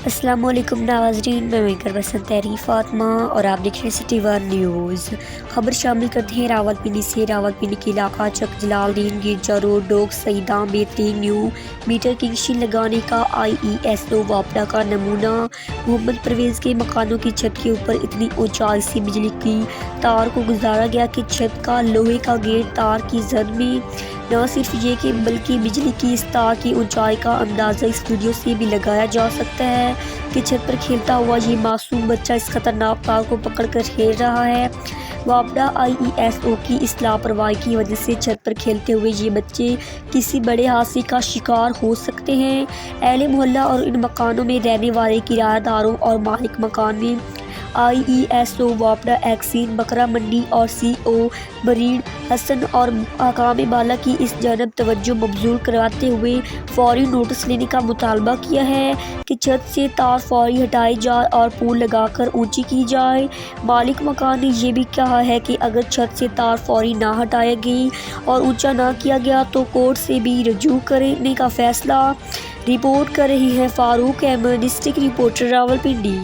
السلام علیکم ناظرین، میں وینکر بسنت تحریر فاطمہ اور آپ دیکھ رہے ہیں سٹی ون نیوز۔ خبر شامل کرتے ہیں راولپنڈی سے۔ راولپنڈی کے علاقہ چک جلال الدین گرجا روڈ ڈوگ سیداں بہترین نیو میٹر کی مشین لگانے کا IESO واپڈا کا نمونہ۔ محمد پرویز کے مکانوں کی چھت کے اوپر اتنی اونچائی سے بجلی کی تار کو گزارا گیا کہ چھت کا لوہے کا گیٹ تار کی زد میں۔ نہ صرف یہ کہ بلکہ بجلی کی اس تار کی اونچائی کا اندازہ اس ویڈیو سے بھی لگایا جا سکتا ہے کہ چھت پر کھیلتا ہوا یہ معصوم بچہ اس خطرناک تار کو پکڑ کر کھیل رہا ہے۔ واپڈا IESO کی اس لاپرواہی کی وجہ سے چھت پر کھیلتے ہوئے یہ بچے کسی بڑے حادثے کا شکار ہو سکتے ہیں۔ اہل محلہ اور ان مکانوں میں رہنے والے کرایہ داروں اور مالک مکان نے IESO واپڈا ایکسین بکرا منڈی اور CO برین حسن اور حکام بالا کی اس جانب توجہ مبذول کراتے ہوئے فوری نوٹس لینے کا مطالبہ کیا ہے کہ چھت سے تار فوری ہٹائی جائے اور پول لگا کر اونچی کی جائے۔ مالک مکان نے یہ بھی کہا ہے کہ اگر چھت سے تار فوری نہ ہٹائی گئی اور اونچا نہ کیا گیا تو کورٹ سے بھی رجوع کرنے کا فیصلہ۔ رپورٹ کر رہے ہیں فاروق احمد، ڈسٹرکٹ رپورٹر، راولپنڈی۔